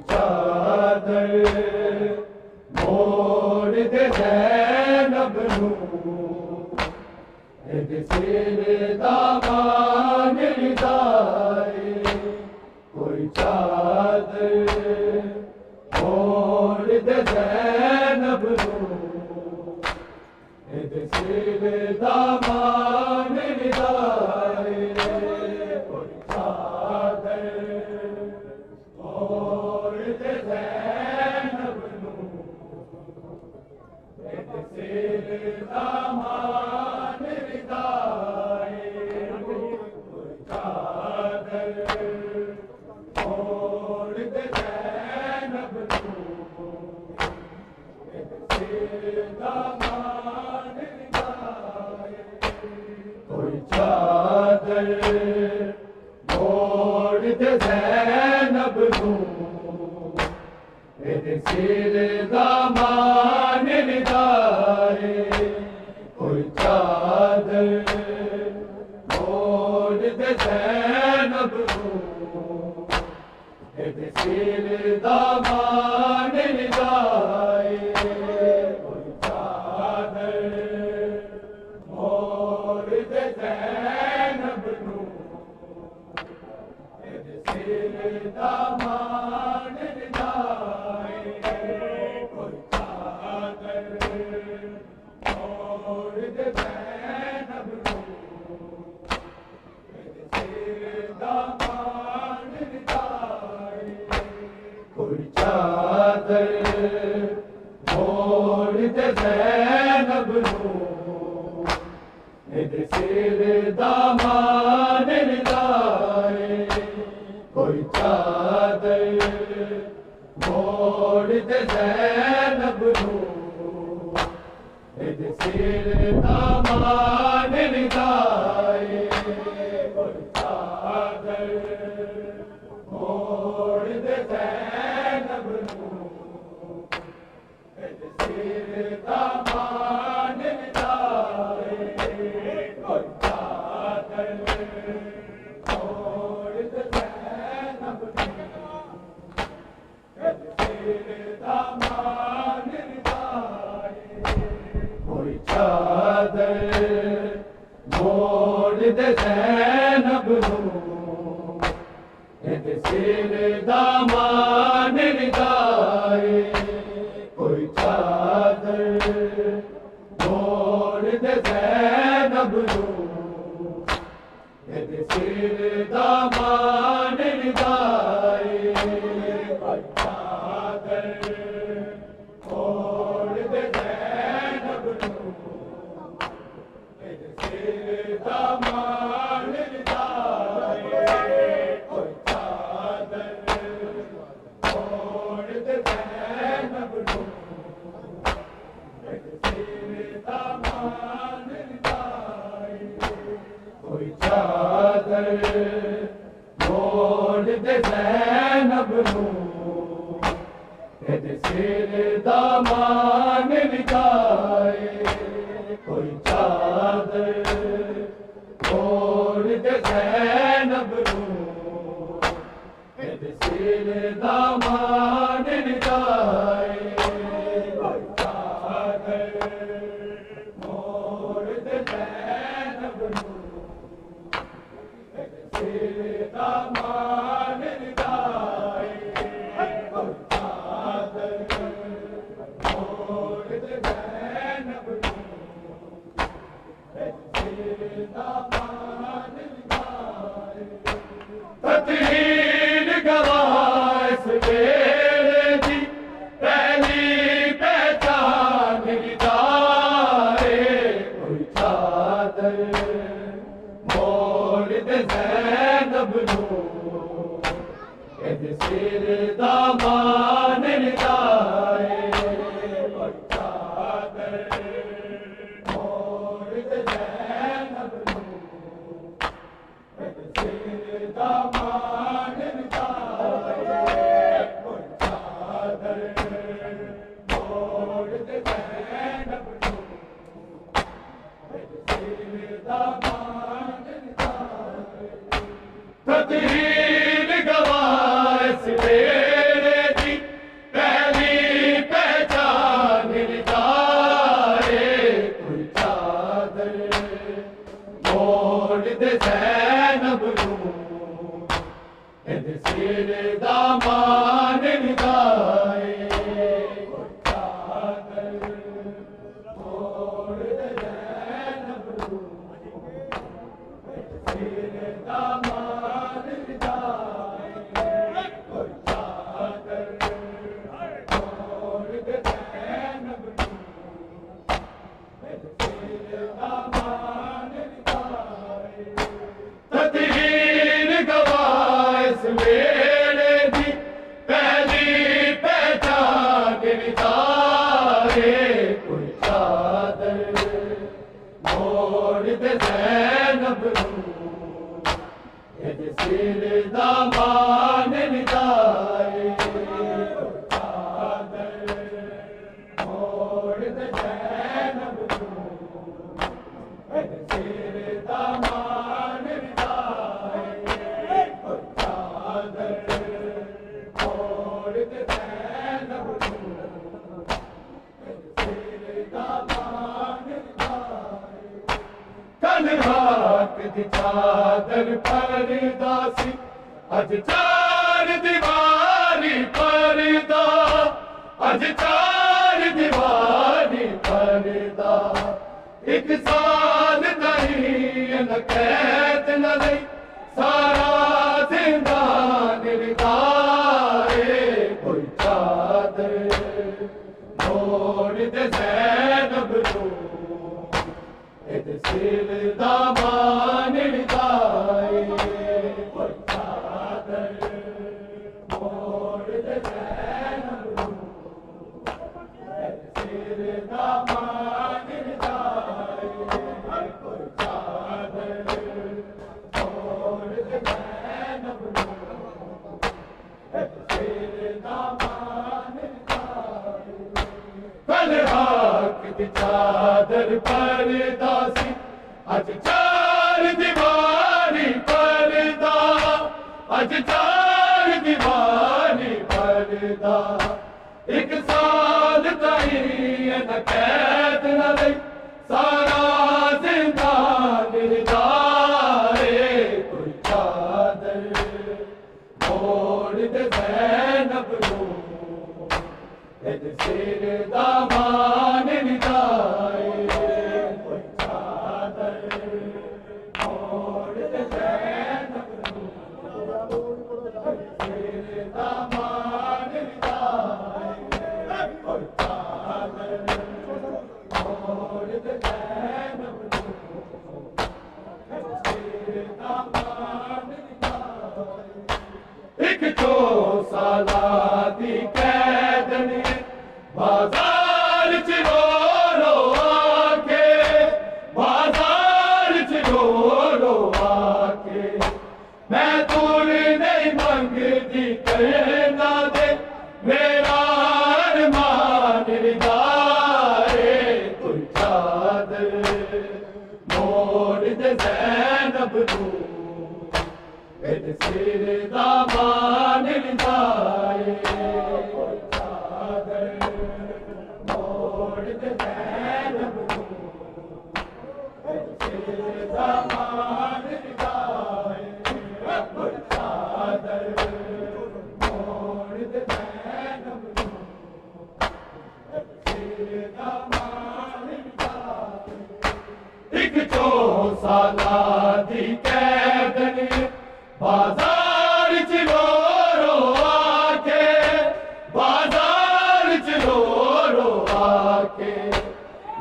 चादर मोड़ दे ज़ैनब नू सिर दामान रिदाए कोई चादर मोड़ दे ज़ैनब नू सिर दामान रिदाए कोई चादर मोड़ दे ज़ैनब नू सिर दामान रिदाए कोई चादर मोड़ दे ज़ैनब नू सिर दामान रिदाए कोई चादर मोड़ दे ज़ैनब नू सिर दामान रिदाए कोई चादर मोड़ दे ज़ैनब नू सिर दामान रिदाए कोई चादर मोड़ दे ज़ैनब नू सिर दामान रिदाए कोई चादर मोड़ दे ज़ैनब नू सिर दामान रिदाए कोई चादर मोड़ दे ज़ैनब नू सिर दामान रिदाए कोई चादर मोड़ दे ज़ैनब नू सिर दामान रिदाए कोई चादर मोड़ दे ज़ैनब नू सिर दामान रिदाए कोई चादर मोड़ दे ज़ैनब नू सिर दामान रिदाए कोई चादर मोड़ दे ज़ैनब नू सिर दामान रिदाए कोई चादर मोड़ दे ज़ैनब नू सिर दामान रिदाए कोई चादर मोड़ दे ज़ैनब नू सिर दामान रिदाए कोई चादर मोड़ दे ज़ैनब नू सिर दामान रिदाए कोई चादर मोड़ दे ज़ैनब नू सिर दामान रिदाए कोई चादर मोड़ दे ज़ैनब नू सिर दामान रिदाए कोई चादर मोड़ दे ज़ैनब नू सिर दामान रिदाए कोई चादर मोड़ दे ज़ैनब नू सिर दामान रिदाए तकदीर गवाह इस बेड़े दी पहली पहचान रिदाए कोई चादर मोड़ दे ज़ैनब नू सिर दामान रिदाए कोई चादर मोड़ दे ज़ैनब नू सिर दामान रिदाए कोई चादर मोड़ दे ज़ैनब नू सिर दामान रिदाए तकदीर गवाह इस बेड़े दे ज़ैनब नूं इद सिर दा मान निदाए चादर मोड़ दे ज़ैनब नूं इद सिर दा मान निदाए चादर मोड़ दे ज़ैनब नूं इद सिर दा मान निदाए कल रात दी चादर परदा सी अज चार दीवारी परदा अज चार दीवारी परदा एक साल नहीं न कैद न लई सारा जिंदान रिदाए कोई चादर मोड़ दे ज़ैनब नूं इद सिर दा मान निदाए कोई चादर मोड़ दे ज़ैनब नूं इद सिर दा मान निदाए कोई चादर मोड़ दे ज़ैनब नूं इद सिर दा मान निदाए कल रात दी चादर परदा सी अज चार दीवारी परदा अज चार दीवारी परदा एक साल ताईं न कैद न लई सारा जिंदान रिदाए कोई चादर मोड़ दे ज़ैनब नूं इद सिर दा मान निदाए कोई चादर मोड़ दे ज़ैनब नूं इद सिर दा मान निदाए कोई चादर मोड़ दे ज़ैनब नूं इद सिर दा मान निदाए एक जो साला दी कैद ने बाजार च रो आके बाजार च रो आके मैं दूर नहीं मंगदी करना दे मेरा अरमान रिदाए कोई चादर मोड़ दे ज़ैनब नूं इद सिर दा मान निदाए कोई चादर मोड़ दे ज़ैनब नूं इद सिर दा मान निदाए कोई चादर मोड़ दे ज़ैनब नूं इद सिर दा मान निदाए एक जो साला दी कैद ने बाजार च रो आके बाजार च रो आके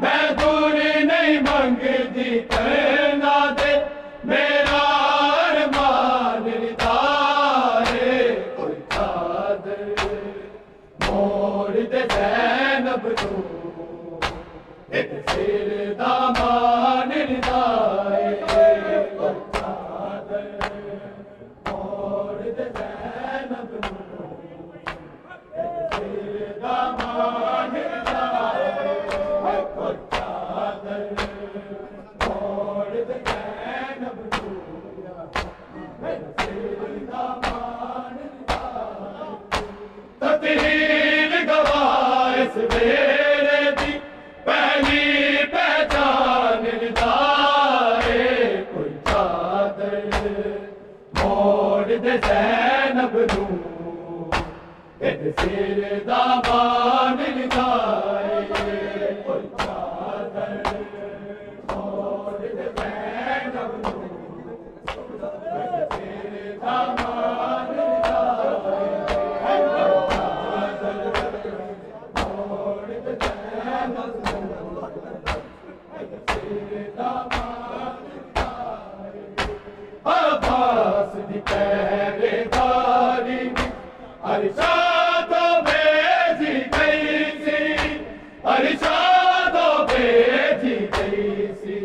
मैं दूर नहीं मंगदी करना दे मेरा अरमान रिदाए कोई चादर मोड़ दे ज़ैनब नूं इद सिर दा मान निदाए कोई चादर मोड़ दे ज़ैनब नूं इद सिर दा मान निदाए कोई चादर मोड़ दे ज़ैनब नूं इद सिर दा मान निदाए तकदीर गवाह इस वेले दी पहली पहचान निदाए कोई चादर मोड़ दे ज़ैनब नूं इद सिर दा मान निदाए कोई चादर मोड़ दे ज़ैनब नूं इद सिर दा मान निदाए कोई चादर मोड़ दे ज़ैनब नूं इद सिर दा मान निदाए अब्बास दी पहरेदारी में अरशादो भेजी गई सी अरशादो भेजी गई सी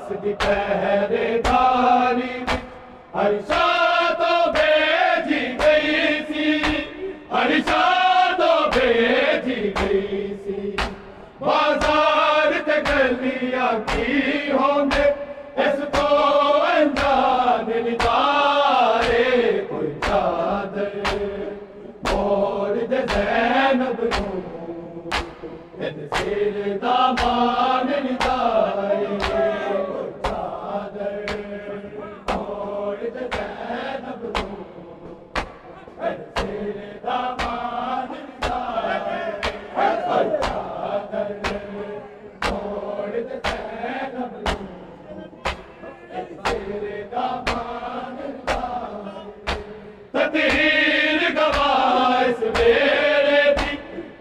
दी पहरेदारी हर्षा तो भेजी गई सी, हर्षा तो भेजी गई सी। बाजार ते गलियां की होंगे इसको अनजान नितारे। कोई चादर मोड़ दे ज़ैनब नूं सिर दा मान नितारे। कोई चादर मोड़ दे ज़ैनब नूं सिर दा मान नितारे। कोई चादर मोड़ दे ज़ैनब नूं सिर दा मान नितारे। तकदीर गवाह इस मेरे दी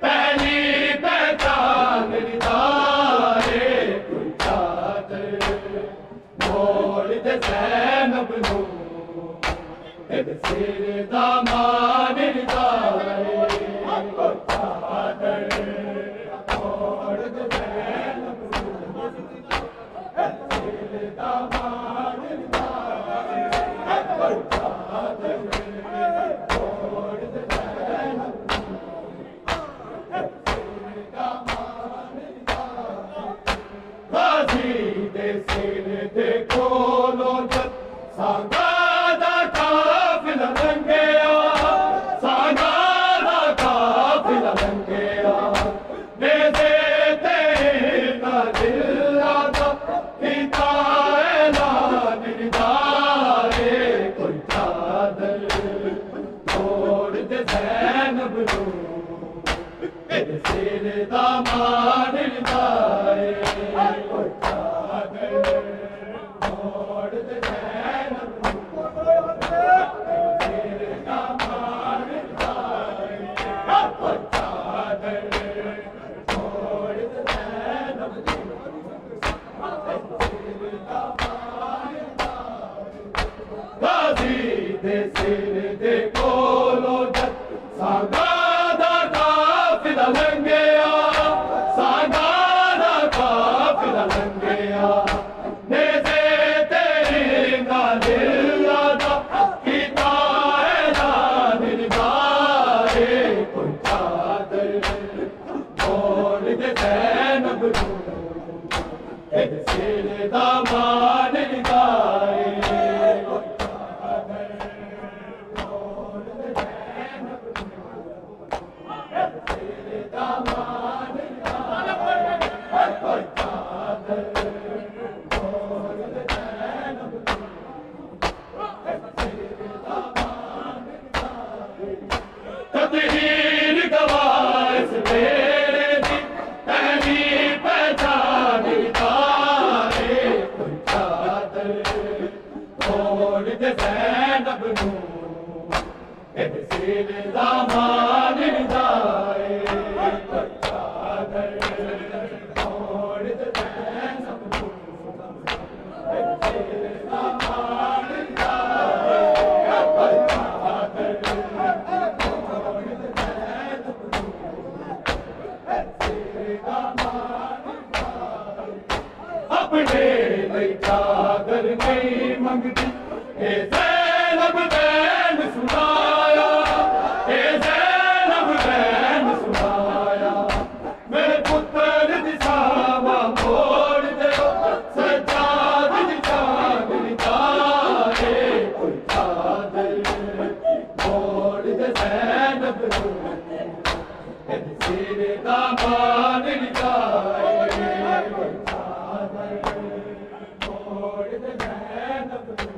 पहली पहचान नितारे। कोई चादर मोड़ दे ज़ैनब नूं सिर दा मान नितारे। कोई चादर मोड़ दे ज़ैनब नूं सिर दा मान नितारे। कोई चादर मोड़ दे ज़ैनब गाज़ी दे सिर दे कोलों जद सांगा दा काफ़िला लंघिया, सांगा दा काफ़िला लंघिया। नेज़े ते ना दिल आदा कीता ऐलान नितारे। कोई चादर मोड़ दे ज़ैनब नूं सिर दा मान नितारे। कोई चादर मोड़ दे ज़ैनब नूं सिर दा मान नितारे। कोई चादर मोड़ दे ज़ैनब नूं सिर दा मान नितारे। गाज़ी दे सिर दे कोलों जद सांगा दा काफ़िला लंघिया, सांगा दा काफ़िला लंघिया। नेज़े ते ना दिल आदा कीता ऐलान नितारे। कोई चादर मोड़ दे ज़ैनब नूं सिर दा मान नितारे। कोई चादर मोड़ दे ज़ैनब नूं सिर दा मान नितारे। कोई चादर मोड़ दे ज़ैनब नूं सिर दा मान नितारे। तकदीर गवाह इस मेरे दी पहली पहचान नितारे। कोई चादर मोड़ दे ज़ैनब नूं सिर दा मान नितारे। कोई चादर मोड़ दे ज़ैनब नूं सिर दा मान नितारे। कोई चादर मोड़ दे ज़ैनब नूं सिर दा मान नितारे। अपने लिए चादर नहीं मंगती ए ज़ैनब बैन सुनाया, ए ज़ैनब बैन सुनाया। मेरे पुत्र दी सावा मोड़ दे सज्जाद दी चांद नितारे। कोई चादर मोड़ दे ज़ैनब नूं सिर दा मान नितारे। कोई चादर मोड़ दे ज़ैनब नूं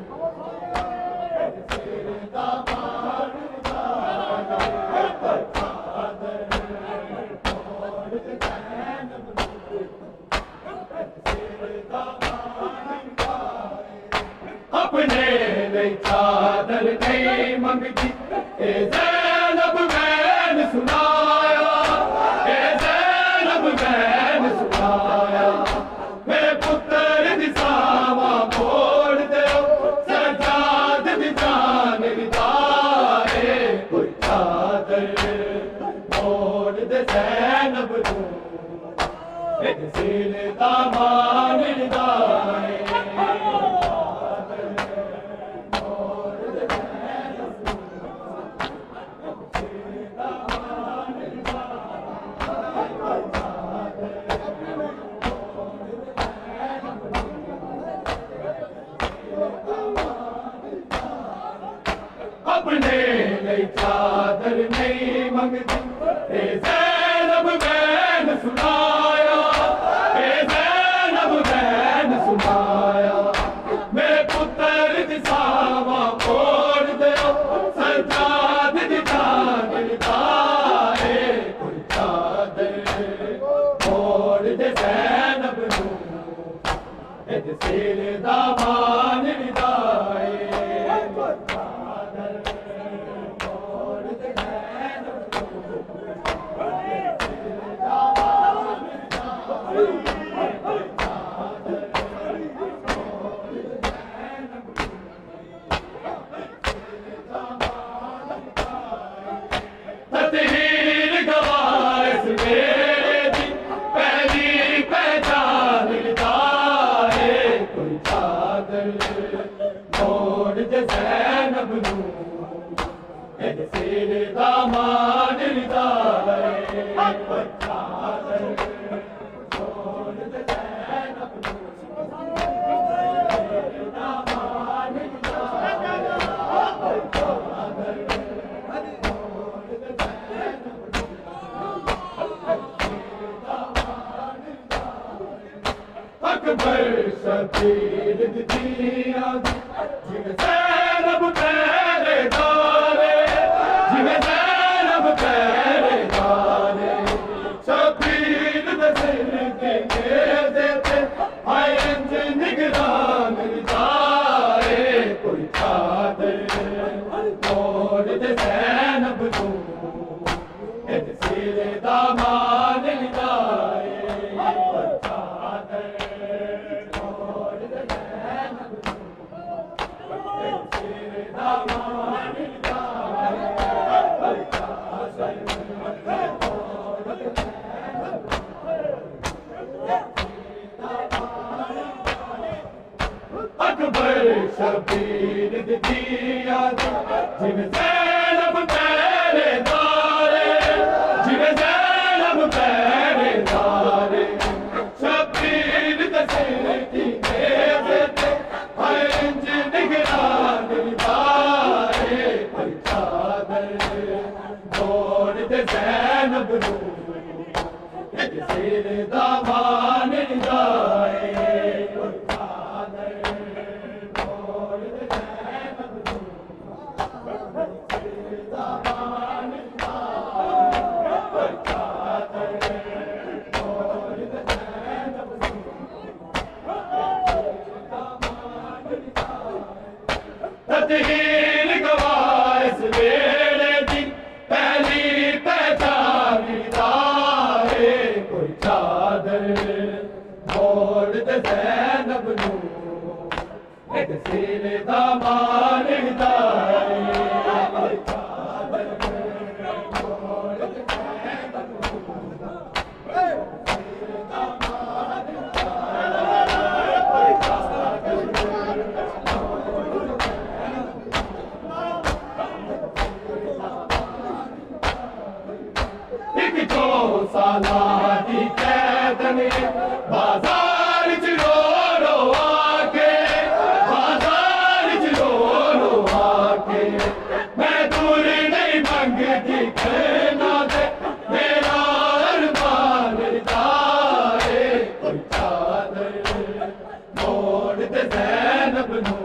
सिर दा मान नितारे। कोई चादर मोड़ दे ज़ैनब नूं सिर दा मान नितारे। अपने लिए चादर नहीं मंगती ए ज़ैनब बैन सुनाया, ए ज़ैनब बैन सुनाया। मेरे पुत्र दी सावा मोड़ दे सज्जाद दी जान नितारे। कोई चादर मोड़ दे ज़ैनब नूं सिर दा मान नितारे। सिर दामान विदाए तस्वीर गवाए मेरे दी पहली पहचान लिताए कोई चादर मोड़ दे ज़ैनब नू सिर दामान लिताए कोई चादर मोड़ दे ज़ैनब नू सिर दामान लिताए कोई चादर अकबर शबीर दिया जिन्हें ज़ैनब पहरेदारे जिन्हें ज़ैनब पहरेदारे शबीर दसिल के देते आए इंज निगरान जाए कोई चादर मोड़ दे ज़ैनब नू सिर दामान लिताए अकबर शबीर दिया जिन्हें ज़ैनब पहरेदारे जिन्हें ज़ैनब पहरेदारे शबीर दसिल की देते आए इंज निगरान लिताए कोई चादर मोड़ दे ज़ैनब नू सिर दामान लिताए कोई चादर मोड़ दे ज़ैनब नू सिर दामान लिताए कोई चादर मोड़ दे ज़ैनब नू तस्वीर गवाए मेरे दी पहली पहचान लिताए कोई चादर मोड़ दे ज़ैनब नू सिर दामान लिताए कोई चादर मोड़ दे ज़ैनब नू सिर दामान लिताए कोई चादर एक जो साला दी कैद में बाजार च रो आके बाजार च रो आके मैं दूर नहीं मंगती कहना दे मेरा अरमान लिताए कोई चादर मोड़ दे ज़ैनब नू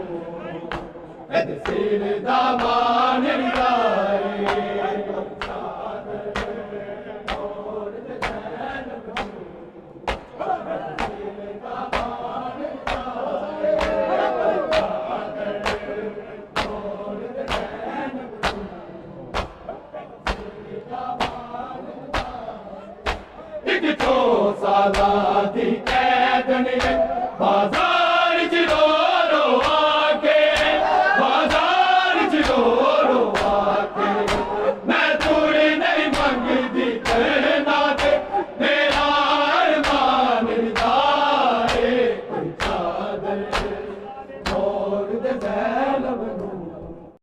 सिर दामान लिताए साला दी कैद ने बाजार